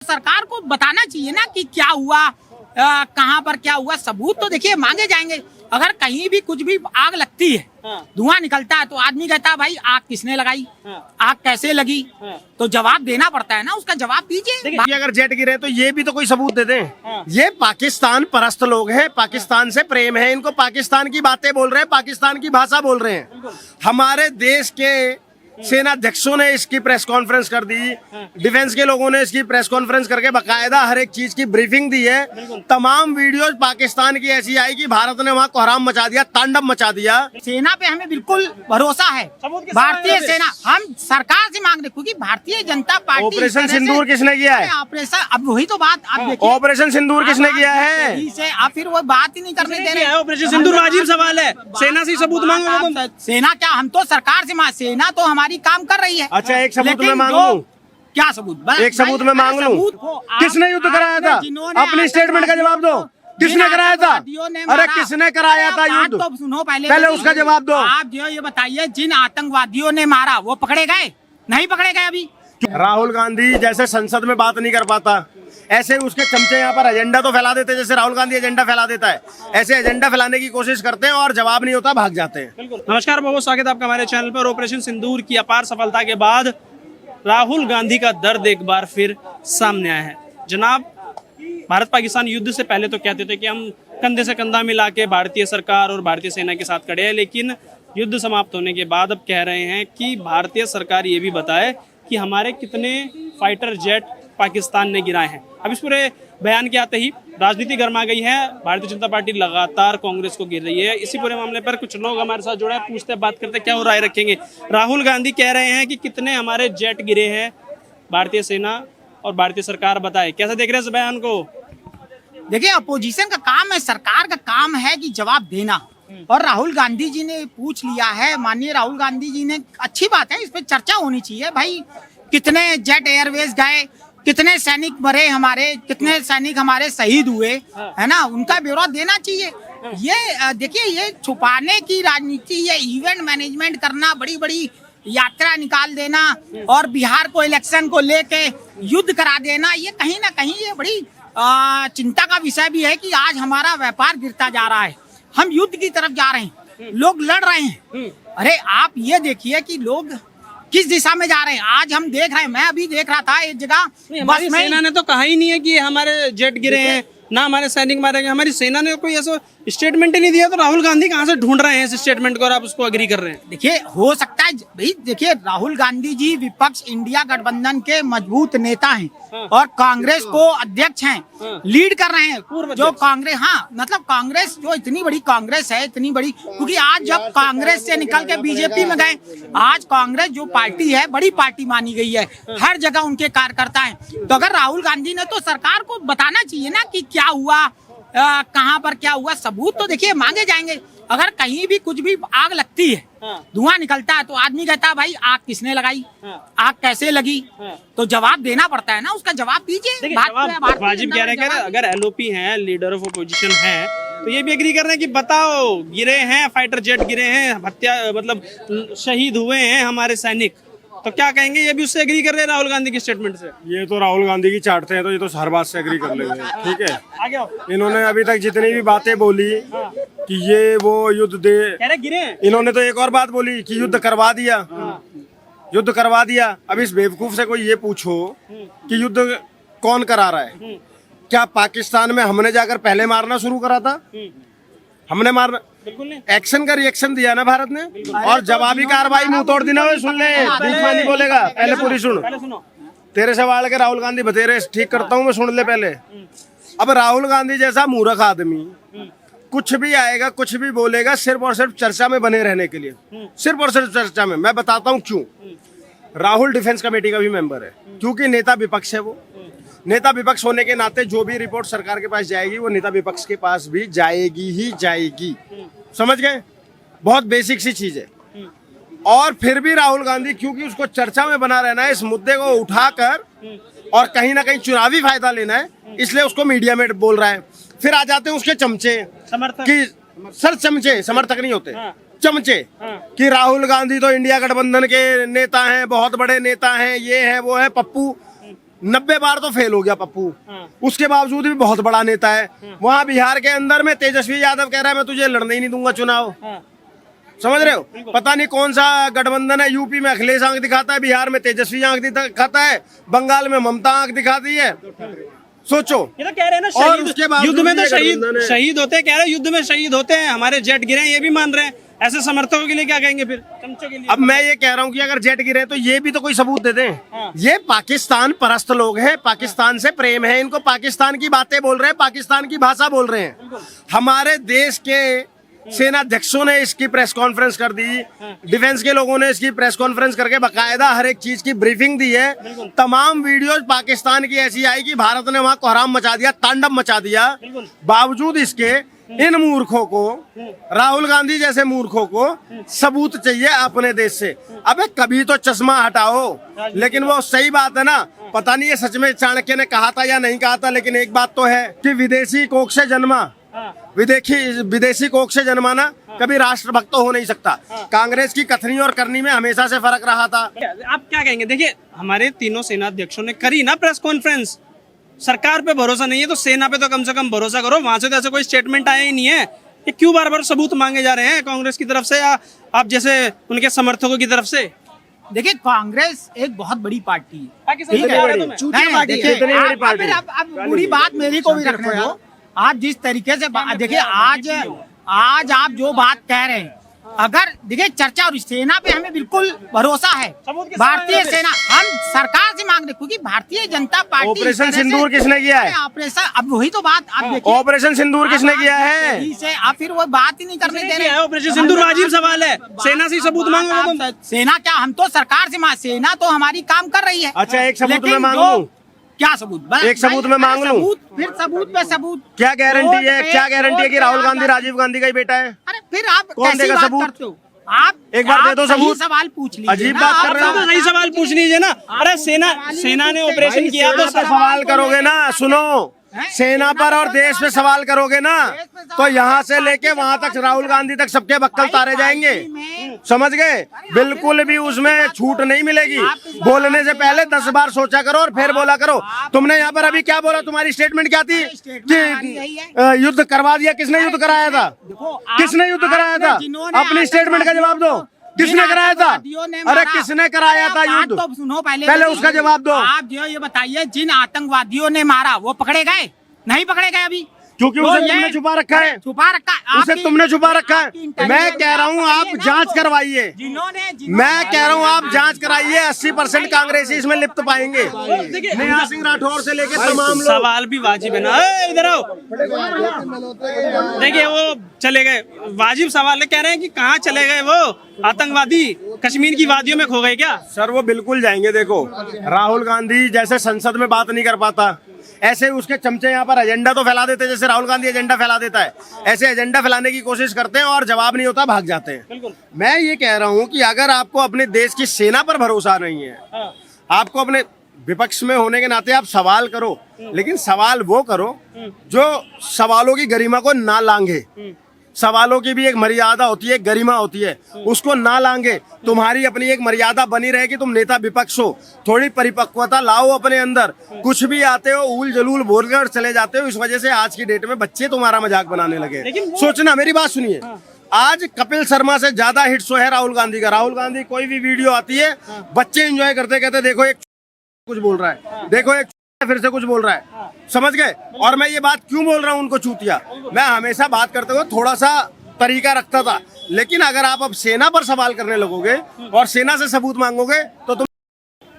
सरकार को बताना चाहिए ना कि क्या हुआ, कहाँ पर क्या हुआ। सबूत तो देखिए मांगे जाएंगे। अगर कहीं भी कुछ भी आग लगती है, धुआं निकलता है, तो आदमी कहता है भाई आग किसने लगाई, आग कैसे लगी, तो जवाब देना पड़ता है ना, उसका जवाब दीजिए। अगर जेट गिरे तो ये भी तो कोई सबूत दे दें। ये पाकिस्तान परस्त लोग हैं, पाकिस्तान से प्रेम है इनको, पाकिस्तान की बातें बोल रहे हैं, पाकिस्तान की भाषा बोल रहे हैं। हमारे देश के सेनाध्यक्षों ने इसकी प्रेस कॉन्फ्रेंस कर दी, डिफेंस के लोगों ने इसकी प्रेस कॉन्फ्रेंस करके बकायदा हर एक चीज की ब्रीफिंग दी है। तमाम वीडियोज पाकिस्तान की ऐसी आई कि भारत ने वहाँ कोहराम मचा दिया, तांडव मचा दिया। सेना पे हमें बिल्कुल भरोसा है, भारतीय सेना। हम सरकार से मांग रहे, क्योंकि भारतीय जनता पार्टी ऑपरेशन सिंदूर किसने किया है? ऑपरेशन, अब वही तो बात आप देखिए, ऑपरेशन सिंदूर किसने किया है? से आप फिर वो बात ही नहीं करने दे रहे। ऑपरेशन सिंदूर वाजिब सवाल है, सेना से सबूत मांगो। सेना क्या, हम तो सरकार से, सेना तो हमारी काम कर रही है। अच्छा, एक सबूत में मांग लूं? क्या सबूत? एक सबूत में मांग लूं? किसने युद्ध कराया था? अपनी स्टेटमेंट का जवाब दो। किसने कराया था? अरे किसने कराया था युद्ध? तो सुनो पहले उसका जवाब दो। आप जो ये बताइए, जिन आतंकवादियों ने मारा वो पकड़े गए? नहीं पकड़े गए अभी। राहुल गांधी जैसे संसद में बात नहीं कर पाता, ऐसे उसके चमचे यहाँ पर एजेंडा तो फैला देते हैं। जैसे राहुल गांधी एजेंडा फैला देता है, ऐसे एजेंडा फैलाने की कोशिश करते हैं और जवाब नहीं होता, भाग जाते हैं। नमस्कार, बहुत स्वागत है आपका हमारे चैनल पर। ऑपरेशन सिंदूर की अपार सफलता के बाद राहुल गांधी का दर्द एक बार फिर सामने आया है। जनाब, भारत पाकिस्तान युद्ध से पहले तो कहते थे कि हम कंधे से कंधा मिला के भारतीय सरकार और भारतीय सेना के साथ खड़े हैं, लेकिन युद्ध समाप्त होने के बाद अब कह रहे हैं कि भारतीय सरकार ये भी बताए कि हमारे कितने फाइटर जेट पाकिस्तान ने गिराए हैं। अब इस पूरे बयान के आते ही राजनीति गर्मा गई है। भारतीय जनता पार्टी लगातार कांग्रेस को गिर रही है। इसी पूरे मामले पर कुछ लोग हमारे साथ जुड़े हैं, पूछते बात करते, क्या हो राय रखेंगे। राहुल गांधी कह रहे हैं कि कितने हमारे जेट गिरे हैं, भारतीय सेना और भारतीय सरकार बताए। कैसे देख रहे हैं इस बयान को? देखिए, अपोजिशन का काम है, सरकार का काम है कि जवाब देना। और राहुल गांधी जी ने पूछ लिया है, माननीय राहुल गांधी जी ने, अच्छी बात है, इस पे चर्चा होनी चाहिए। भाई कितने जेट एयरवेज गए, कितने सैनिक मरे हमारे, कितने सैनिक हमारे शहीद हुए, है ना, उनका ब्यौरा देना चाहिए। ये देखिए, ये छुपाने की राजनीति, ये इवेंट मैनेजमेंट करना, बड़ी बड़ी यात्रा निकाल देना और बिहार को इलेक्शन को लेके युद्ध करा देना, ये कहीं ना कहीं ये बड़ी चिंता का विषय भी है कि आज हमारा व्यापार गिरता जा रहा है, हम युद्ध की तरफ जा रहे हैं, लोग लड़ रहे हैं। अरे आप ये देखिए कि लोग किस दिशा में जा रहे हैं। आज हम देख रहे हैं, मैं अभी देख रहा था एक जगह, बस में सेना ने तो कहा ही नहीं है कि हमारे जेट गिरे हैं, ना हमारे सैनिक मारे गए। हमारी सेना ने कोई ऐसा स्टेटमेंट ही नहीं दिया, तो राहुल गांधी कहाँ से ढूंढ रहे हैं इस स्टेटमेंट को और आप उसको अग्री कर रहे हैं? देखिए, हो सकता है भाई, देखिए राहुल गांधी जी विपक्ष इंडिया गठबंधन के मजबूत नेता हैं और कांग्रेस को अध्यक्ष हैं, लीड कर रहे हैं। जो कांग्रेस, हाँ मतलब कांग्रेस जो इतनी बड़ी कांग्रेस है, इतनी बड़ी, क्योंकि आज जब कांग्रेस से निकल के बीजेपी में गए, आज कांग्रेस जो पार्टी है बड़ी पार्टी मानी गई है, हर जगह उनके कार्यकर्ता हैं। तो अगर राहुल गांधी ने, तो सरकार को बताना चाहिए ना कि क्या हुआ, कहाँ पर क्या हुआ। सबूत तो देखिए मांगे जाएंगे। अगर कहीं भी कुछ भी आग लगती है, धुआं निकलता है, तो आदमी कहता है भाई आग किसने लगाई, आग कैसे लगी, तो जवाब देना पड़ता है ना, उसका जवाब दीजिए। वाजिब कह रहे हैं, अगर एलओपी हैं, लीडर ऑफ अपोजिशन हैं, तो ये भी एग्री कर रहे हैं कि बताओ, गिरे हैं फाइटर जेट, गिरे हैं, हत्या मतलब शहीद हुए हैं हमारे सैनिक, तो क्या कहेंगे? ये भी उससे एग्री कर रहे हैं राहुल गांधी की स्टेटमेंट से? ये तो राहुल गांधी की चाटते हैं, तो ये तो हर बात से एग्री कर लेंगे। ठीक है, आगे आओ। इन्होंने अभी तक जितनी भी बातें बोली कि ये वो युद्ध दे, कह रहे गिरे हैं। इन्होंने तो एक और बात बोली कि युद्ध करवा दिया, युद्ध करवा दिया। अब इस बेवकूफ से कोई ये पूछो कि युद्ध कौन करा रहा है? क्या पाकिस्तान में हमने जाकर पहले मारना शुरू करा था? हमने मारना, बिल्कुल नहीं। एक्शन का रिएक्शन दिया ना भारत ने, और जवाबी कार्रवाई मुंह तोड़ दी ना। सुन ले, बीच में नहीं बोलेगा, पहले पूरी सुन। तेरे सवाल के राहुल गांधी बतेरे ठीक करता हूँ मैं, सुन ले पहले। अब राहुल गांधी जैसा मूर्ख आदमी कुछ भी आएगा, कुछ भी बोलेगा, सिर्फ और सिर्फ चर्चा में बने रहने के लिए, सिर्फ और सिर्फ चर्चा में। मैं बताता हूँ क्यों। राहुल डिफेंस कमेटी का भी मेंबर है, क्योंकि नेता विपक्ष है वो। नेता विपक्ष होने के नाते जो भी रिपोर्ट सरकार के पास जाएगी, वो नेता विपक्ष के पास भी जाएगी ही जाएगी। समझ गए? बहुत बेसिक सी चीज है। और फिर भी राहुल गांधी, क्योंकि उसको चर्चा में बना रहना है, इस मुद्दे को उठाकर और कहीं ना कहीं चुनावी फायदा लेना है, इसलिए उसको मीडिया में बोल रहा है। फिर आ जाते हैं उसके चमचे कि सर, चमचे समर्थक नहीं होते, चमचे कि राहुल गांधी तो इंडिया गठबंधन के नेता हैं, बहुत बड़े नेता हैं, ये है वो है, पप्पू 90 बार तो फेल हो गया पप्पू। हाँ। उसके बावजूद भी बहुत बड़ा नेता है। वहाँ बिहार के अंदर में तेजस्वी यादव कह रहा है मैं तुझे लड़ने ही नहीं दूंगा चुनाव। हाँ। समझ रहे हो? पता नहीं कौन सा गठबंधन है। यूपी में अखिलेश आंख दिखाता है, बिहार में तेजस्वी आंख दिखाता है, बंगाल में ममता आंख दिखाती है। सोचो। ये तो कह रहे हैं ना और उसके शहीद, बावजूद युद्ध में तो ये गठबंधन है। शहीद होते हैं, कह रहे हैं युद्ध में शहीद होते हैं, हमारे जेट गिरे हैं, ये भी मान रहे हैं। ऐसे समर्थकों के लिए क्या कहेंगे फिर, चमचों के लिए? अब मैं ये कह रहा हूँ कि अगर जेट गिरे तो ये भी तो कोई सबूत दे दें। हाँ। ये पाकिस्तान परस्त लोग हैं, पाकिस्तान से प्रेम है इनको, पाकिस्तान की बातें बोल रहे हैं, पाकिस्तान की भाषा बोल रहे हैं। हमारे देश के सेनाध्यक्षों ने इसकी प्रेस कॉन्फ्रेंस कर दी, डिफेंस के लोगों ने इसकी प्रेस कॉन्फ्रेंस करके बकायदा हर एक चीज की ब्रीफिंग दी है। तमाम वीडियोज पाकिस्तान की ऐसी आई कि भारत ने वहां कोहराम मचा दिया, तांडव मचा दिया। बावजूद इसके इन मूर्खों को, राहुल गांधी जैसे मूर्खों को सबूत चाहिए अपने देश से। अबे कभी तो चश्मा हटाओ। लेकिन वो सही बात है ना, पता नहीं ये सच में चाणक्य ने कहा था या नहीं कहा था, लेकिन एक बात तो है कि विदेशी कोख से जन्मा, विदेशी कोख से जन्माना कभी राष्ट्रभक्त तो हो नहीं सकता। कांग्रेस की कथनी और करनी में हमेशा से फर्क रहा था। आप क्या कहेंगे? देखिए हमारे तीनों सेनाध्यक्षों ने करी ना प्रेस कॉन्फ्रेंस। सरकार पे भरोसा नहीं है तो सेना पे तो कम से कम भरोसा करो। वहां से तो ऐसा कोई स्टेटमेंट आया ही नहीं है। ये क्यों बार बार सबूत मांगे जा रहे हैं कांग्रेस की तरफ से या आप जैसे उनके समर्थकों की तरफ से? देखिए कांग्रेस एक बहुत बड़ी पार्टी है, पाकिस्तान ठीक से है? प्यार है तुम्हें? नहीं, नहीं, देखिए, कितनी बड़ी आप- पार्टी है? अब पूरी बात मेरी को भी रखने दो। आप जिस तरीके से देखिए आज आप जो बात कह रहे हैं, अगर देखिए चर्चा और सेना पे हमें बिल्कुल भरोसा है। सबूत के भारतीय सामने सेना हम सरकार से मांग रहे, क्योंकि भारतीय जनता पार्टी ऑपरेशन सिंदूर किसने किया है? ऑपरेशन, अब वही तो बात आप देखिए, ऑपरेशन सिंदूर किसने किया है? यही से आप फिर वो बात ही नहीं करने दे रहे है ऑपरेशन सिंदूर वाजिब सवाल है। सेना से सबूत मांगो तुम। सेना क्या, हम तो सरकार से सेना तो हमारी काम कर रही है। अच्छा, एक सबूत लेकिन मैं मांग जो- लूं? क्या सबूत? एक सबूत मैं मांग लूं? सबूत, फिर सबूत पे सबूत। क्या गारंटी है, रोड क्या पे- गारंटी है रोड कि पे राहुल आप गांधी जाते- राजीव गांधी का ही बेटा है? अरे फिर आप कौन कैसी देगा बात सबूत? करते हो? आप एक बार दे दो सही सबूत। सवाल पूछ लीजिए अजीब ना, बात आप कर रहे हो। तो सही सवाल पूछ लीजिए ना। अरे सेना ने ऑपरेशन किया तो सेना पे सवाल करोगे ना, सुनो, सेना पर और देश पे सवाल करोगे ना, तो यहाँ से लेके वहाँ तक राहुल गांधी तक सबके बक्कल तारे जाएंगे। समझ गए? बिल्कुल भी उसमें छूट नहीं मिलेगी। बोलने से पहले 10 बार सोचा करो और फिर बोला करो। तुमने यहाँ पर अभी क्या बोला? तुम्हारी स्टेटमेंट क्या थी कि युद्ध करवा दिया? किसने युद्ध कराया था? किसने युद्ध कराया था? अपनी स्टेटमेंट का जवाब दो। किसने कराया था? अरे किसने कराया था युद्ध? तो सुनो पहले उसका जवाब दो। आप जो ये बताइए, जिन आतंकवादियों ने मारा वो पकड़े गए? नहीं पकड़े गए अभी, क्योंकि तो उसे ये तुमने छुपा रखा है। छुपा रखा है। उसे आपकी- तुमने छुपा रखा आपकी है। इंटेलिजेंस मैं कह रहा हूँ आप बताइए ना जांच वो। करवाइए। मैं कह रहा हूँ आप जांच कराइए। 80% कांग्रेसी इसमें लिप्त पाएंगे। नेहा सिंह राठौर से लेकर तमाम लोग। सवाल भी वाजिब है ना। इधर आओ। देखिए वो चले गए, वाजिब सवाल है। कह रहे हैं कि कहाँ चले गए वो आतंकवादी? कश्मीर की वादियों में खो गए क्या? सर वो बिल्कुल जाएंगे। देखो राहुल गांधी जैसे संसद में बात नहीं कर पाता, ऐसे उसके चमचे यहाँ पर एजेंडा तो फैला देते हैं। जैसे राहुल गांधी एजेंडा फैला देता है, ऐसे एजेंडा फैलाने की कोशिश करते हैं और जवाब नहीं होता, भाग जाते हैं। मैं ये कह रहा हूँ कि अगर आपको अपने देश की सेना पर भरोसा नहीं है, आपको अपने विपक्ष में होने के नाते आप सवाल करो, लेकिन सवाल वो करो जो सवालों की गरिमा को ना लांघे। सवालों की भी एक मर्यादा होती है, गरिमा होती है, उसको ना लांगे। तुम्हारी अपनी एक मर्यादा बनी रहे कि तुम नेता विपक्ष हो, थोड़ी परिपक्वता लाओ अपने अंदर। कुछ भी आते हो उल जलूल बोलकर चले जाते हो। इस वजह से आज की डेट में बच्चे तुम्हारा मजाक बनाने लगे। सोचना, मेरी बात सुनिए, आज कपिल शर्मा से ज्यादा हिट शो है राहुल गांधी का। राहुल गांधी कोई भी वीडियो आती है, बच्चे एंजॉय करते कहते देखो एक कुछ बोल रहा है, देखो एक फिर से कुछ बोल रहा है। समझ गए? और मैं ये बात क्यों बोल रहा हूँ उनको चूतिया? मैं हमेशा बात करते हुए थोड़ा सा तरीका रखता था, लेकिन अगर आप अब सेना पर सवाल करने लगोगे और सेना से सबूत मांगोगे तो तुम।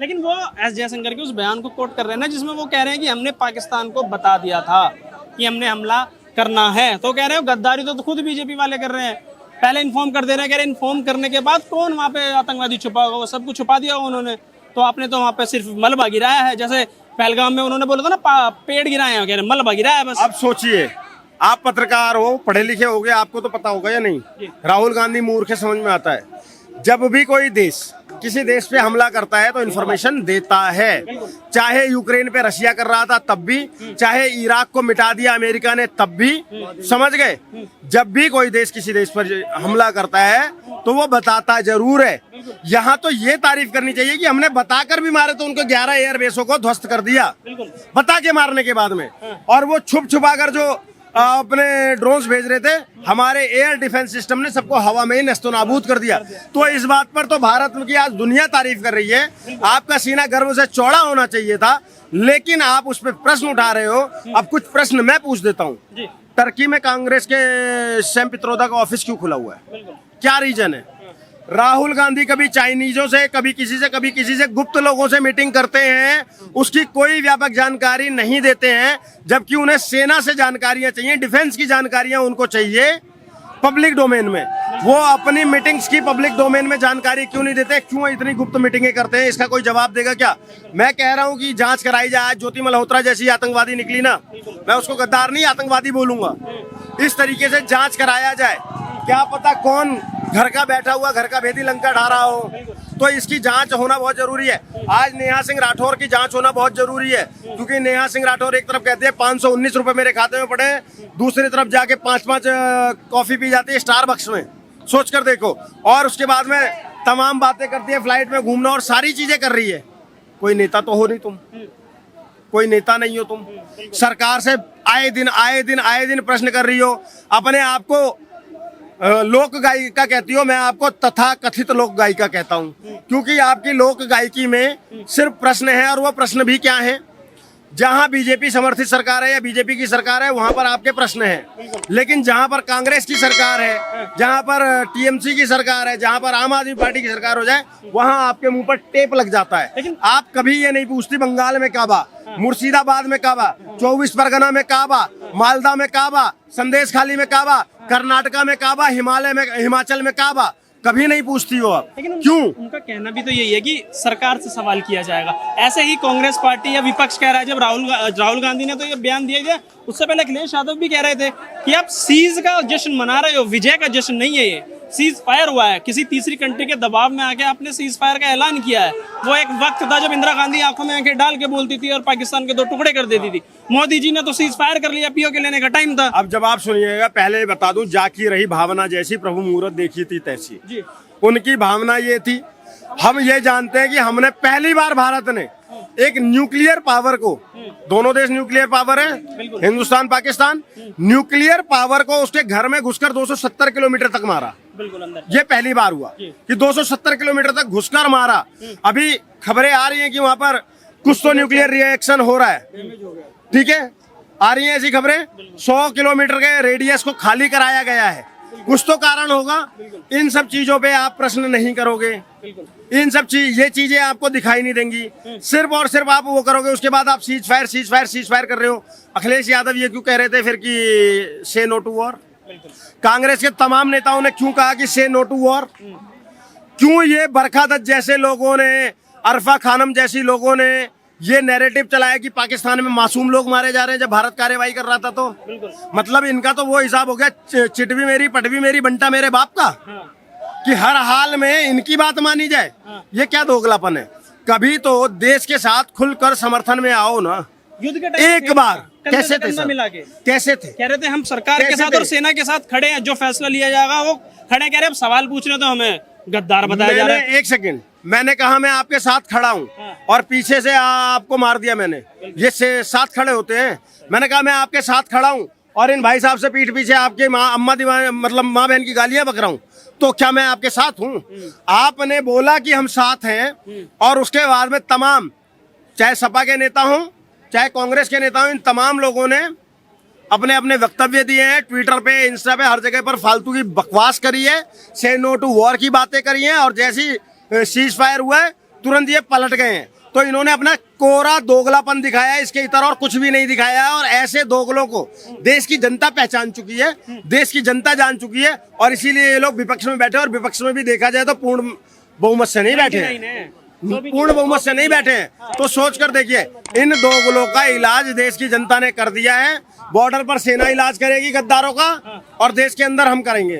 लेकिन वो एस जयशंकर के उस बयान को कोट कर रहे हैं ना, जिसमें वो कह रहे हैं कि हमने पाकिस्तान को बता दिया था कि हमने हमला करना है। तो कह रहे हो गद्दारी तो खुद बीजेपी वाले कर रहे हैं। पहले इन्फॉर्म कर दे रहे हैं। कह रहे इन्फॉर्म करने के बाद कौन वहाँ पे आतंकवादी छुपा होगा? वो सब कुछ छुपा दिया उन्होंने। तो आपने तो वहाँ पे सिर्फ मलबा गिराया है। जैसे पहलगाम में उन्होंने बोला था ना, पेड़ गिराए हैं, कह रहे मलबा गिराया है बस। अब सोचिए, आप पत्रकार हो, पढ़े लिखे होगे, आपको तो पता होगा या नहीं। राहुल गांधी मूर्ख है, समझ में आता है। जब भी कोई देश किसी देश पे हमला करता है तो इन्फॉर्मेशन देता है। चाहे यूक्रेन पे रशिया कर रहा था तब भी, चाहे इराक को मिटा दिया अमेरिका ने तब भी। समझ गए? जब भी कोई देश किसी देश पर हमला करता है तो वो बताता जरूर है। यहाँ तो ये तारीफ करनी चाहिए कि हमने बताकर भी मारे तो उनको 11 एयरबेसों को ध्वस्त कर दिया, बता के मारने के बाद में। और वो छुप छुपाकर जो अपने ड्रोन्स भेज रहे थे, हमारे एयर डिफेंस सिस्टम ने सबको हवा में ही नस्तोनाबूद कर दिया। तो इस बात पर तो भारत की आज दुनिया तारीफ कर रही है। आपका सीना गर्व से चौड़ा होना चाहिए था, लेकिन आप उस पर प्रश्न उठा रहे हो। अब कुछ प्रश्न मैं पूछ देता हूँ। टर्की में कांग्रेस के सैम पित्रोदा का ऑफिस क्यों खुला हुआ है? क्या रीजन है? राहुल गांधी कभी चाइनीजों से, कभी किसी से गुप्त लोगों से मीटिंग करते हैं, उसकी कोई व्यापक जानकारी नहीं देते हैं, जबकि उन्हें सेना से जानकारियां चाहिए, डिफेंस की जानकारियां उनको चाहिए पब्लिक डोमेन में। वो अपनी मीटिंग्स की पब्लिक डोमेन में जानकारी क्यों नहीं देते? क्यों इतनी गुप्त मीटिंगें करते हैं? इसका कोई जवाब देगा क्या? मैं कह रहा हूं कि जांच कराई जाए। ज्योति मल्होत्रा जैसी आतंकवादी निकली ना, मैं उसको गद्दार नहीं आतंकवादी बोलूंगा। इस तरीके से जांच कराया जाए। क्या पता कौन घर का बैठा हुआ घर का भेदी लंका ढा रहा हो। तो इसकी जांच होना बहुत जरूरी है। आज नेहा सिंह राठौर की जांच होना बहुत जरूरी है, क्योंकि नेहा सिंह राठौर एक तरफ कहते हैं 519 रुपए मेरे खाते में पड़े, दूसरी तरफ जाके 5-5 कॉफी पी जाती है स्टारबक्स में, सोच कर देखो। और उसके बाद में तमाम बातें करती है, फ्लाइट में घूमना और सारी चीजें कर रही है। कोई नेता तो हो नहीं तुम, कोई नेता नहीं हो तुम। सरकार से आए दिन प्रश्न कर रही हो। अपने आप को लोक गायिका कहती हो, मैं आपको तथा कथित लोक गायिका कहता हूं, क्योंकि आपकी लोक गायकी में सिर्फ प्रश्न है। और वो प्रश्न भी क्या है? जहां बीजेपी समर्थित सरकार है या बीजेपी की सरकार है, वहां पर आपके प्रश्न है। लेकिन जहां पर कांग्रेस की सरकार है, जहां पर टीएमसी की सरकार है, जहां पर आम आदमी पार्टी की सरकार हो जाए, वहां आपके मुंह पर टेप लग जाता है। आप कभी ये नहीं पूछती बंगाल में काबा, मुर्शिदाबाद में काबा, 24 परगना में काबा, मालदा में काबा, संदेश खाली में काबा, कर्नाटका में काबा, हिमाचल में काबा, कभी नहीं पूछती हो आप। क्यों? उनका कहना भी तो यही है कि सरकार से सवाल किया जाएगा। ऐसे ही कांग्रेस पार्टी या विपक्ष कह रहा है। जब राहुल गांधी ने तो ये बयान दिया गया, उससे पहले अखिलेश यादव भी कह रहे थे कि आप सीज का जश्न मना रहे हो, विजय का जश्न नहीं है ये। सीज फायर हुआ है, किसी तीसरी कंट्री के दबाव में आके आपने सीज फायर का ऐलान किया है। वो एक वक्त था जब इंदिरा गांधी आंखों में आंखें डाल के बोलती थी और पाकिस्तान के 2 टुकड़े कर देती थी। मोदी जी ने तो सीज फायर कर लिया, पीओ के लेने का टाइम था। अब जवाब सुनिएगा, पहले बता दूं, जाकी रही भावना जैसी, प्रभु मुहूर्त देखी थी तैसी। जी। उनकी भावना ये थी। हम ये जानते हैं कि हमने पहली बार भारत ने एक न्यूक्लियर पावर को, दोनों देश न्यूक्लियर पावर है, हिंदुस्तान पाकिस्तान, न्यूक्लियर पावर को उसके घर में घुसकर 270 किलोमीटर तक मारा। बिल्कुल अंदर। ये पहली बार हुआ कि 270 किलोमीटर तक घुसकर मारा। अभी खबरें आ रही हैं कि वहां पर कुछ तो न्यूक्लियर रिएक्शन हो रहा है, ठीक है, आ रही हैं ऐसी खबरें। 100 किलोमीटर के रेडियस को खाली कराया गया है, कुछ तो कारण होगा। इन सब चीजों पे आप प्रश्न नहीं करोगे, इन सब ये चीजें आपको दिखाई नहीं देंगी। सिर्फ और सिर्फ आप वो करोगे, उसके बाद आप सीज फायर कर रहे हो। अखिलेश यादव ये क्यों कह रहे थे फिर कि से नो टू वॉर? कांग्रेस के तमाम नेताओं ने क्यों कहा कि से नो टू वॉर? क्यों ये बरखा दत्त जैसे लोगों ने, अरफा खानम जैसी लोगों ने ये नैरेटिव चलाया कि पाकिस्तान में मासूम लोग मारे जा रहे हैं जब भारत कार्रवाई कर रहा था? तो मतलब इनका तो वो हिसाब हो गया, चिट भी मेरी पट भी मेरी बंटा मेरे बाप का, कि हर हाल में इनकी बात मानी जाए। ये क्या दोगलापन है? कभी तो देश के साथ खुलकर समर्थन में आओ ना। युद्ध के टाइम एक बार कैसे थे सर? मिला के कैसे थे? कह रहे थे हम सरकार के साथ और सेना के साथ खड़े हैं, जो फैसला लिया जाएगा वो खड़े। कह रहे अब सवाल पूछ रहे तो हमें गद्दार बताया जा रहा है। एक सेकंड, मैंने कहा मैं आपके साथ खड़ा हूँ और पीछे से आपको मार दिया मैंने। ये से साथ खड़े होते हैं? मैंने कहा मैं आपके साथ खड़ा हूँ और इन भाई साहब से पीठ पीछे आपके मतलब माँ बहन की गालियां बक रहा हूँ, तो क्या मैं आपके साथ हूँ? आपने बोला कि हम साथ हैं और उसके बाद में तमाम, चाहे सपा के नेता हों चाहे कांग्रेस के नेता हों, इन तमाम लोगों ने अपने अपने वक्तव्य दिए हैं। ट्विटर पे, इंस्टा पे, हर जगह पर फालतू की बकवास करी है, से नो टू वॉर की बातें करी हैं, और जैसी सीज फायर हुआ है तुरंत ये पलट गए हैं। तो इन्होंने अपना कोरा दोगलापन दिखाया है, इसके इतर और कुछ भी नहीं दिखाया है। और ऐसे दोगलों को देश की जनता पहचान चुकी है, देश की जनता जान चुकी है, और इसीलिए ये लोग विपक्ष में बैठे। और विपक्ष में भी देखा जाए तो पूर्ण बहुमत से नहीं बैठे हैं, पूर्ण बहुमत से नहीं बैठे हैं। तो सोच कर देखिए, इन दोगलों का इलाज देश की जनता ने कर दिया है। बॉर्डर पर सेना इलाज करेगी गद्दारों का, और देश के अंदर हम करेंगे।